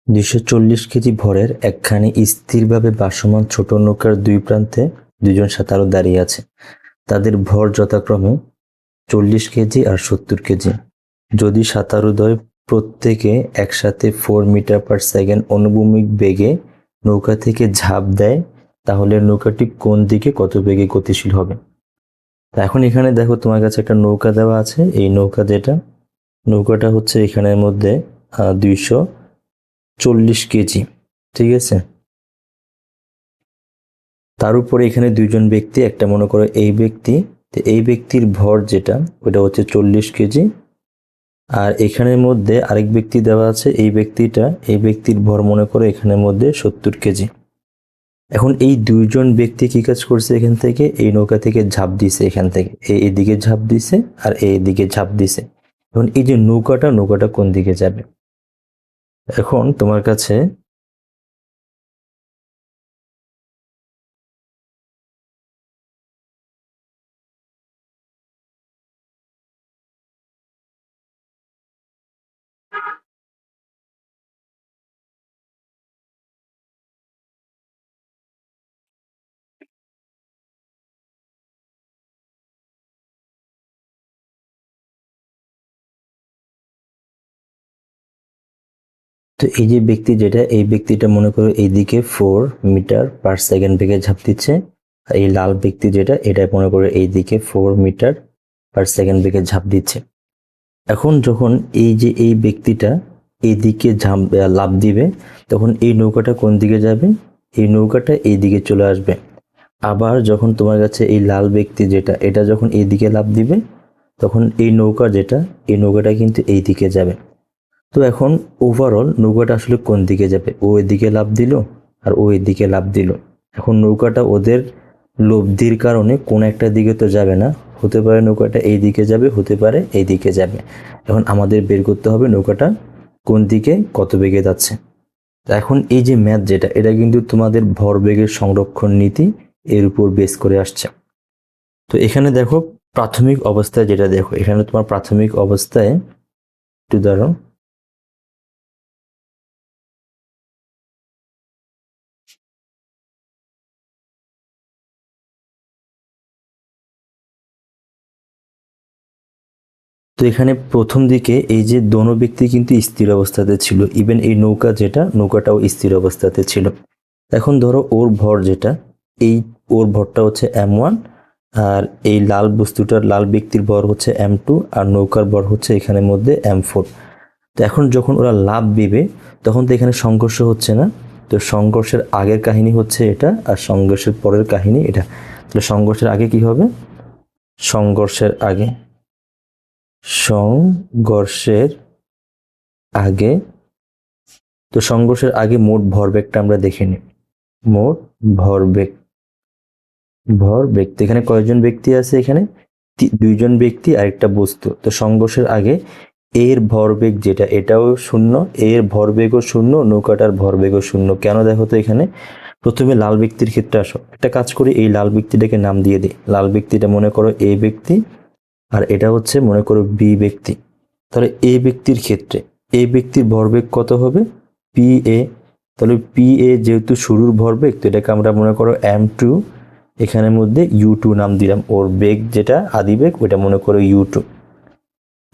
240 KG ভরের একখানি স্থিরভাবে ভাসমান ছোট নৌকার দুই প্রান্তে দুজন সাঁতারু দাঁড়িয়ে আছে। তাদের ভর যথাক্রমে 40 কেজি আর 70 কেজি। যদি সাঁতারুদ্বয় প্রত্যেকে একসাথে 4 মিটার পার সেকেন্ড অনুভূমিক বেগে নৌকা থেকে ঝাঁপ দেয়, তাহলে নৌকাটি কোন দিকে কত বেগে গতিশীল হবে? এখন এখানে দেখো, তোমার কাছে একটা নৌকা দেওয়া আছে। এই নৌকাটা হচ্ছে এখানের মধ্যে 240 কেজি, ঠিক আছে। তার উপরে এখানে দুইজন ব্যক্তি, একটা মনে করো এই ব্যক্তি, তো এই ব্যক্তির ভর যেটা ওটা হচ্ছে 40 কেজি। আর এখানের মধ্যে আরেক ব্যক্তি দেওয়া আছে, এই ব্যক্তির ভর মনে করো এখানের মধ্যে 70 কেজি। এখন এই দুইজন ব্যক্তি কি কাজ করছে? এখান থেকে এই নৌকা থেকে ঝাঁপ দিছে, এখান থেকে এইদিকে ঝাঁপ দিছে আর এইদিকে ঝাঁপ দিছে। এখন এই যে নৌকাটা কোন দিকে যাবে? এখন তোমার কাছে তো এই যে ব্যক্তি এই ব্যক্তিটা মনে করো এইদিকে 4 মিটার পার সেকেন্ড বেগে ঝাঁপ দিচ্ছে। আর এই লাল ব্যক্তি এটা মনে করো এইদিকে 4 মিটার পার সেকেন্ড বেগে ঝাঁপ দিচ্ছে। এখন যখন এই ব্যক্তিটা এইদিকে লাফ দিবে, তখন এই নৌকাটা কোন দিকে যাবে? এই নৌকাটা এইদিকে চলে আসবে। আবার যখন তোমার কাছে এই লাল ব্যক্তি এটা যখন এইদিকে লাফ দিবে, তখন এই নৌকাটা কিন্তু এইদিকে যাবে। তো এখন ওভারঅল নৌকাটা আসলে কোন দিকে যাবে? ও এদিকে লাফ দিল আর ও এদিকে লাফ দিল। এখন নৌকাটা ওদের লব্ধির কারণে কোন একটা দিকে তো যাবে না। হতে পারে নৌকাটা এই দিকে যাবে, হতে পারে এই দিকে যাবে। এখন আমাদের বের করতে হবে নৌকাটা কোন দিকে কত বেগে যাচ্ছে। এখন এই যে ম্যাথ এটা কিন্তু তোমাদের ভরবেগের সংরক্ষণ নীতি এর উপর বেস করে আসছে। তো এখানে দেখো, প্রাথমিক অবস্থায় দেখো, এখানে তোমার প্রাথমিক অবস্থায় একটু ধরো, তো এখানে প্রথম দিকে এই যে দোনো ব্যক্তি কিন্তু স্থির অবস্থাতে ছিল, ইভেন এই নৌকাটাও স্থির অবস্থাতে ছিল। এখন ধরো ওর ভর ওর ভরটা হচ্ছে m1, আর এই লাল ব্যক্তির ভর হচ্ছে m2, আর নৌকার ভর হচ্ছে এখানের মধ্যে m4। তো এখন যখন ওরা লাফ দিবে, তখন তো এখানে সংঘর্ষ হচ্ছে না। তো সংঘর্ষের আগের কাহিনী হচ্ছে এটা, আর সংঘর্ষের পরের কাহিনী এটা। তাহলে সংঘর্ষের আগে কি হবে? সংঘর্ষের আগে তো সংঘর্ষের আগে মোট ভরবেগটা আমরা দেখে নিই। মোট ভরবেগ তো এখানে কয়জন ব্যক্তি আছে? এখানে দুইজন ব্যক্তি আর একটা বস্তু। তো সংঘর্ষের আগে এর ভরবেগ এটাও শূন্য, এর ভরবেগও শূন্য, নৌকাটার ভরবেগও শূন্য। কেন দেখো তো, এখানে প্রথমে লাল ব্যক্তির ক্ষেত্রে আসো। একটা কাজ করি, এই লাল ব্যক্তিটাকে নাম দিয়ে দিই। লাল ব্যক্তিটা মনে করো এ ব্যক্তি, আর এটা হচ্ছে মনে করো বি ব্যক্তি। তাহলে এ ব্যক্তির ক্ষেত্রে এই ব্যক্তির ভরবেগ কত হবে? P A. তাহলে পি এ যেহেতু শুরুর ভরবেগ, তো এটাকে আমরা মনে করো m2, এখানের মধ্যে u2 নাম দিলাম। ওর বেগ আদিবেগ, ওটা মনে করো u2।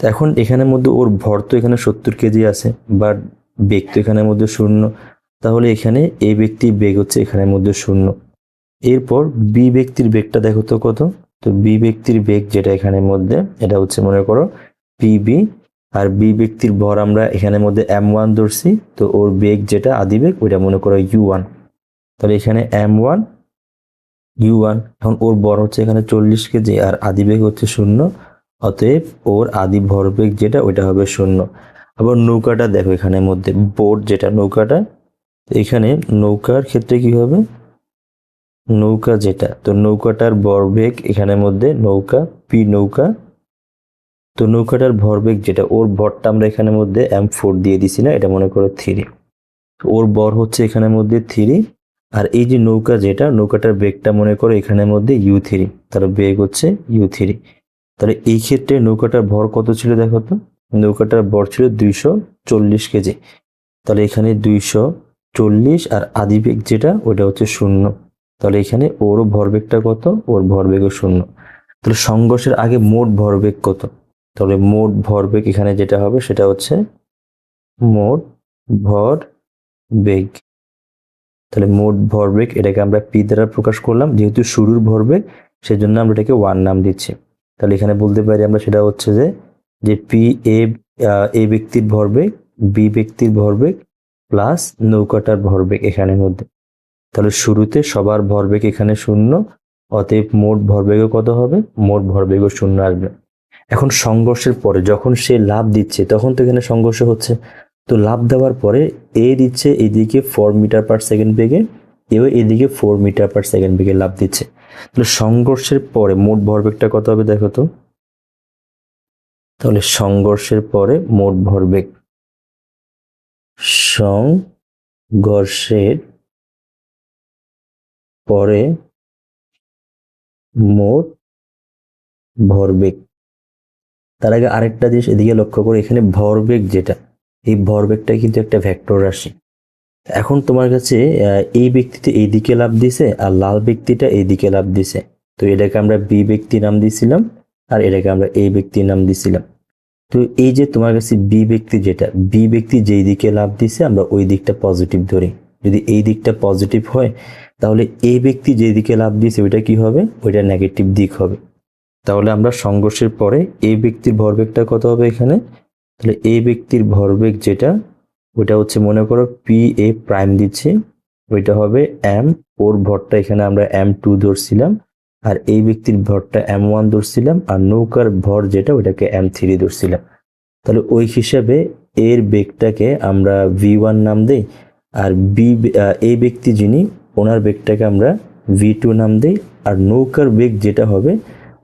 তো এখন এখানের মধ্যে ওর ভর তো এখানে 70 কেজি আছে, বাট বেগ তো এখানের মধ্যে শূন্য। তাহলে এখানে এ ব্যক্তির বেগ হচ্ছে এখানের মধ্যে শূন্য। এরপর বি ব্যক্তির বেগটা দেখো তো কত। তো বি ব্যক্তির বেগ এখানের মধ্যে, এটা হচ্ছে মনে করো পিবি। আর বি ব্যক্তির ভর আমরা এখানের মধ্যে m1 ধরছি। তো ওর বেগ আদিবেগ, ওইটা মনে করো u1। তাহলে এখানে m1 u1। এখন ওর ভর হচ্ছে এখানে 40 কেজি, আর আদিবেগ হচ্ছে শূন্য। অতএব ওর আদি ভরবেগ ওইটা হবে শূন্য। আবার নৌকাটা দেখো, এখানের মধ্যে বোট নৌকাটা, এখানে নৌকার ক্ষেত্রে কি হবে? নৌকা তো নৌকাটার ভরবেগ এখানের মধ্যে নৌকা। তো নৌকাটার ভরবেগ ওর ভরটা আমরা এখানের মধ্যে m4 দিয়ে দিছি না, এটা মনে করো 3। ওর ভর হচ্ছে এখানের মধ্যে 3। আর এই যে নৌকাটার বেগটা মনে করো এখানের মধ্যে u3, তার বেগ হচ্ছে u3। তাহলে এই ক্ষেত্রে নৌকাটার ভর কত ছিল দেখো তো? নৌকাটার ভর ছিল 240 কেজি। তাহলে এখানে 240 আর আদি বেগ যেটা ওটা হচ্ছে 0। তাহলে এখানে ওরও ভরবেগটা কত, ওর ভরবেগও 0। তাহলে সংঘর্ষের আগে মোট ভরবেগ কত? তাহলে মোট ভরবেগ এখানে যেটা হবে সেটা হচ্ছে মোট ভর বেগ। তাহলে মোট ভরবেগ এটাকে আমরা পি দ্বারা প্রকাশ করলাম, যেহেতু শুরুর ভরবেগ সেজন্য আমরা এটাকে 1 নাম দিচ্ছি। তাহলে এখানে বলতে পারি আমরা সেটা হচ্ছে যে পি এ ব্যক্তির ভরবেগ, বি ব্যক্তির ভরবেগ প্লাস নৌকাটার ভরবেগ এখানের মধ্যে। তাহলে শুরুতে সবার ভরবেগ এখানে 0, অতএব মোট ভরবেগও কত হবে? মোট ভরবেগও 0 আসবে। এখন সংঘর্ষের পরে যখন সে লাফ দিচ্ছে তখন তো এখানে সংঘর্ষ হচ্ছে, তো লাফ দেওয়ার পরে এ দিচ্ছে এদিকে 4 মিটার পার সেকেন্ড বেগে, এও এদিকে 4 মিটার পার সেকেন্ড বেগে লাফ দিচ্ছে। তাহলে সংঘর্ষের পরে মোট ভরবেগটা কত হবে দেখো তো? তাহলে সংঘর্ষের পরে মোট ভরবেগ, সংঘর্ষের পরে মোট ভরবেগ। তার আগে আরেকটা জিনিস এদিকে লক্ষ্য করে, এখানে ভরবেগ যেটা, এই ভরবেগটা কিন্তু একটা ভেক্টর রাশি। এখন তোমার কাছে এই ব্যক্তিতে এইদিকে লাফ দিছে আর লাল ব্যক্তিটা এইদিকে লাফ দিছে, তো এটাকে আমরা বি ব্যক্তি নাম দিছিলাম আর এটাকে আমরা এই ব্যক্তির নাম দিছিলাম। তো এই যে তোমার কাছে বি ব্যক্তি যেটা, বি ব্যক্তি যেই দিকে লাফ দিছে আমরা ওই দিকটা পজিটিভ ধরি। যদি এই দিকটা পজিটিভ হয় তাহলে এই ব্যক্তি যেই দিকে লাফ দিয়েছে ওইটা কি হবে? ওইটা নেগেটিভ দিক হবে। তাহলে আমরা সংঘর্ষের পরে এই ব্যক্তির ভরবেগটা কত হবে এখানে? তাহলে এই ব্যক্তির ভরবেগ যেটা ওইটা হচ্ছে মনে করো পি এ প্রাইম দিচ্ছি, ওইটা হবে এম, ওর ভরটা এখানে আমরা M2 ধরছিলাম, আর এই ব্যক্তির ভরটা M1 ধরছিলাম, আর নৌকার ভর যেটা ওইটাকে M3 ধরছিলাম। তাহলে ওই হিসাবে এর বেগটাকে আমরা V1 নাম দেই, আর এই ব্যক্তি যিনি ওনার বেগটাকে আমরা V2 নাম দেই, আর নৌকার বেগ যেটা হবে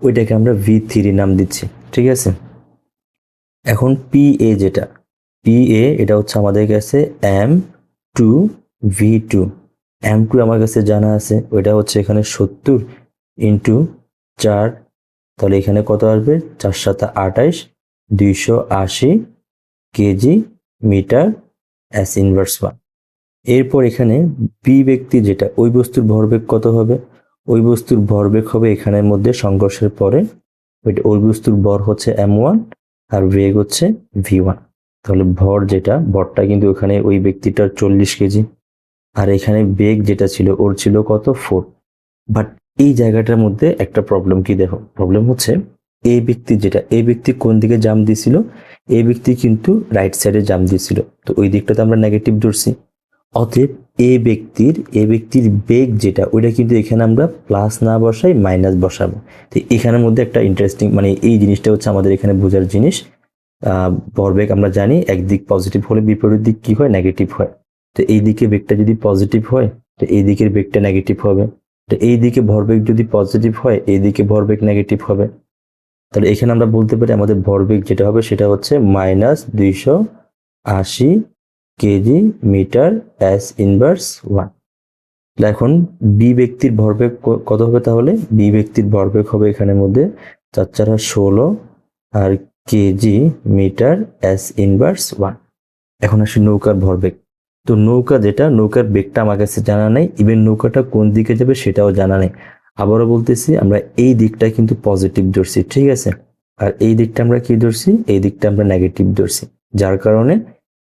ওইটাকে আমরা V3 নাম দিচ্ছি। ঠিক আছে, এখন পি এ যেটা, পি এ এটা হচ্ছে আমাদের কাছে M2 V2। M2 আমার কাছে জানা আছে, ওইটা হচ্ছে এখানে 70 ইন্টু 4, তাহলে এখানে কত আসবে? 4 7 28, 280 কেজি মিটার S ইনভার্স 1। এরপর এখানে বি ব্যক্তি যেটা, ওই বস্তুর ভরবেগ কত হবে? ওই বস্তুর ভরবেগ হবে এখানের মধ্যে সংঘর্ষের পরে, ওই বস্তুর ভর হচ্ছে M1 আর বেগ হচ্ছে V1। তাহলে ভর যেটা, ভরটা কিন্তু ওখানে ওই ব্যক্তিটার 40 কেজি, আর এখানে বেগ যেটা ছিল ওর ছিল কত? 4। বাট এই জায়গাটার মধ্যে একটা প্রবলেম কি দেখো, প্রবলেম হচ্ছে এই ব্যক্তি যেটা, এই ব্যক্তি কোন দিকে জাম্প দিছিল? এই ব্যক্তি কিন্তু রাইট সাইডে জাম্প দিছিল, তো ওই দিকটাতে আমরা নেগেটিভ ধরছি। অতএব এই ব্যক্তির বেগ যেটা ওইটা কিন্তু এখানে আমরা প্লাস না বসাই মাইনাস বসাবো। তো এখানের মধ্যে একটা ইন্টারেস্টিং মানে এই জিনিসটা হচ্ছে আমাদের এখানে বোঝার জিনিস। ভরবেগ আমরা জানি একদিক পজিটিভ হলে বিপরীত দিক কি হয়? নেগেটিভ হয়। তো এই দিকে বেগটা যদি পজিটিভ হয় তো এই দিকের বেগটা নেগেটিভ হবে, তো এই দিকে ভরবেগ যদি পজিটিভ হয় এই দিকে ভরবেগ নেগেটিভ হবে। তাহলে এখানে আমরা বলতে পারি আমাদের ভরবেগ যেটা হবে সেটা হচ্ছে -280 কেজি মিটার S ইনভার্স 1। এখন বি ব্যক্তির ভরবেগ কত হবে? তাহলে বি ব্যক্তির ভরবেগ হবে এখানের মধ্যে 4 4 16 আর কেজি মিটার S ইনভার্স 1। এখন আসি নৌকার ভরবেগ। তো নৌকা যেটা, নৌকার বেগটা আমার কাছে জানা নেই, ইভেন নৌকাটা কোন দিকে যাবে সেটাও জানা নেই। আবারও বলতেছি আমরা এই দিকটা কিন্তু পজিটিভ ধরছি, ঠিক আছে, আর এই দিকটা আমরা কি ধরছি? এই দিকটা আমরা নেগেটিভ ধরছি, যার কারণে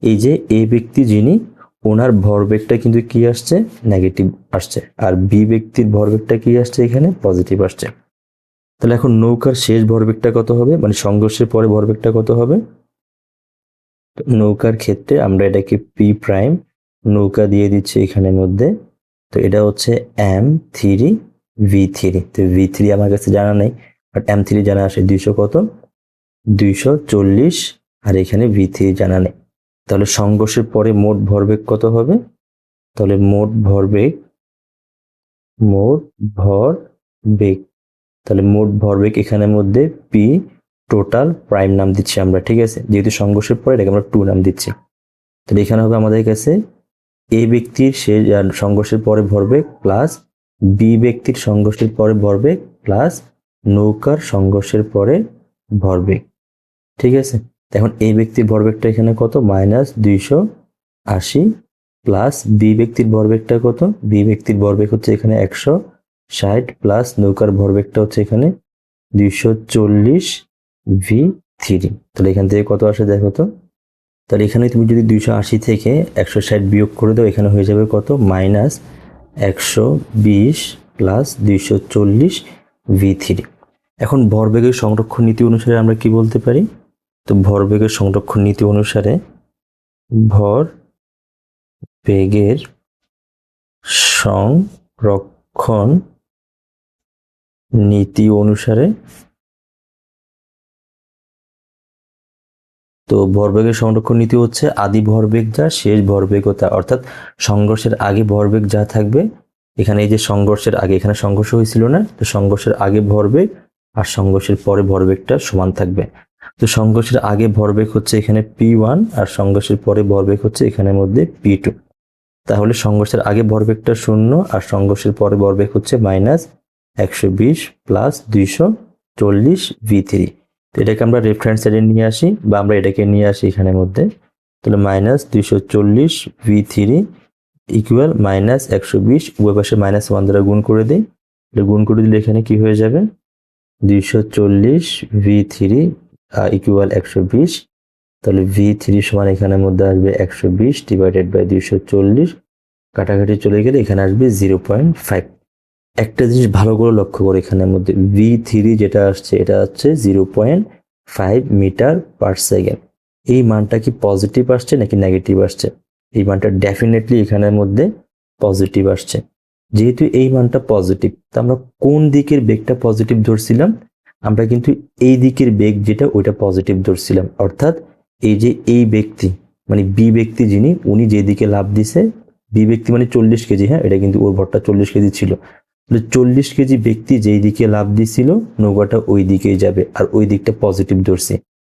এই যে এই ব্যক্তি যিনি ওনার ভরবেগটা কিন্তু কি আসছে? নেগেটিভ আসছে, আর বি ব্যক্তির ভরবেগটা কি আসছে? এখানে পজিটিভ আসছে। তাহলে এখন নৌকার শেষ ভরবেগটা কত হবে, মানে সংঘর্ষের পরে ভরবেগটা কত হবে? নৌকার ক্ষেত্রে আমরা এটাকে পি প্রাইম নৌকা দিয়ে দিচ্ছি এখানের মধ্যে, তো এটা হচ্ছে M3 V3। তো V3 আমার কাছে জানা নেই, বাট M3 জানা আসে 200 কত? 240, আর এখানে V3 জানা নেই। তাহলে সংঘর্ষের পরে মোট ভরবেগ কত হবে? তাহলে মোট ভরবেগ, তাহলে মোট ভরবেগ এখানের মধ্যে পি টোটাল প্রাইম নাম দিচ্ছি আমরা, ঠিক আছে, যেহেতু সংঘর্ষের পরে এটাকে আমরা 2 নাম দিচ্ছি। তাহলে এখানে হবে আমাদের কাছে এ ব্যক্তির সে সংঘর্ষের পরে ভরবেগ প্লাস বি ব্যক্তির সংঘর্ষের পরে ভরবেগ প্লাস নৌকার সংঘর্ষের পরে ভরবেগ, ঠিক আছে। এখন এই ব্যক্তির ভরবেগটা এখানে কত? 80 প্লাস বি ব্যক্তির ভরবেগটা কত? বি ব্যক্তির ভরবেগ হচ্ছে এখানে 160 প্লাস নৌকার ভরবেগটা হচ্ছে এখানে 240 v3। তাহলে এখান থেকে কত আসে দেখো তো। তাহলে এখানে তুমি যদি 280 থেকে 160 বিয়োগ করে দাও, এখানে হয়ে যাবে কত? Minus 120 plus 240 v3। এখন ভরবেগের সংরক্ষণ নীতি অনুসারে আমরা কি বলতে পারি? তো ভরবেগের সংরক্ষণ নীতি অনুসারে ভর বেগের সংরক্ষণ নীতি অনুসারে, তো ভরবেগের সংরক্ষণ নীতি হচ্ছে আদি ভরবেগ যা শেষ ভরবেগও তা, অর্থাৎ সংঘর্ষের আগে ভরবেগ যা থাকবে, এখানে এই যে সংঘর্ষের আগে এখানে সংঘর্ষ হয়েছিল না, তো সংঘর্ষের আগে ভরবেগ আর সংঘর্ষের পরে ভরবেগটা সমান থাকবে। তো সংঘর্ষের আগে ভরবেগ হচ্ছে এখানে p1 আর সংঘর্ষের পরে ভরবেগ হচ্ছে এখানের মধ্যে p2। তাহলে সংঘর্ষের আগে ভরবেগটা 0 আর সংঘর্ষের পরে ভরবেগ হচ্ছে মাইনাস 120 প্লাস 240 v3। তো এটাকে আমরা রেফারেন্স সাইডে নিয়ে আসি বা আমরা এটাকে নিয়ে আসি এখানের মধ্যে। তাহলে মাইনাস 240 v3 ইকুয়াল মাইনাস 120, উভয় পাশে মাইনাস 1 দ্বারা গুণ করে দিই। গুণ করে দিলে এখানে কি হয়ে যাবে? 240 v3 ইকুয়াল 120। তাহলে v3 সমান এখানের মধ্যে আসবে 120 ডিভাইডেড বাই 240, কাটাকাটি চলে গেলে এখানে আসবে 0.5। একটা জিনিস ভালো করে লক্ষ্য করে, এখানের মধ্যে v3 যেটা আসছে এটা হচ্ছে 0.5 মিটার পার সেকেন্ড। এই মানটা কি পজিটিভ আসছে নাকি নেগেটিভ আসছে? এই মানটা ডেফিনেটলি এখানের মধ্যে পজিটিভ আসছে। যেহেতু এই মানটা পজিটিভ, তা আমরা কোন দিকের বেগটা পজিটিভ ধরছিলাম? আমরা কিন্তু এই দিকের বেগ যেটা ওইটা পজিটিভ ধরছিলাম, অর্থাৎ এই যে এই ব্যক্তি মানে বি ব্যক্তি যিনি, উনি যেদিকে লাফ দিছে, বি ব্যক্তি মানে 40 কেজি, হ্যাঁ এটা কিন্তু ওর ভরটা 40 কেজি ছিল, 40 কেজি ব্যক্তি যেই দিকে লাফ দিছিল নৌকাটা ওই দিকেই যাবে, আর ওই দিকটা পজিটিভ ধরছে।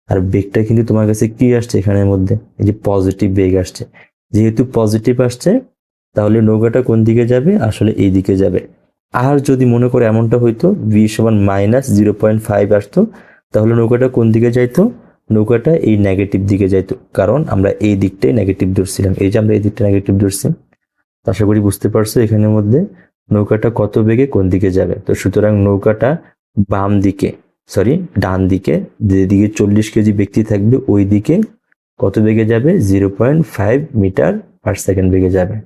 আর বেগটা কিন্তু তোমার কাছে কি আসছে এখানের মধ্যে? এই যে পজিটিভ বেগ আসছে। যেহেতু পজিটিভ আসছে তাহলে নৌকাটা কোন দিকে যাবে? আসলে এই দিকে যাবে। আর যদি মনে করে এমনটা হইতো v সমান মাইনাস 0.5 আসতো, তাহলে নৌকাটা কোন দিকে যাইতো? নৌকাটা এই নেগেটিভ দিকে যাইতো, কারণ আমরা এই দিকটাই নেগেটিভ ধরছিলাম। এই যে আমরা এই দিকটা নেগেটিভ ধরছি, আশা করি বুঝতে পারছো এখানের মধ্যে নৌকাটা কত বেগে কোন দিকে যাবে। তো সুতরাং নৌকাটা ডান দিকে, যেদিকে 40 কেজি ব্যক্তি থাকবে ওই দিকে কত বেগে যাবে? 0.5 মিটার পার সেকেন্ড বেগে যাবে।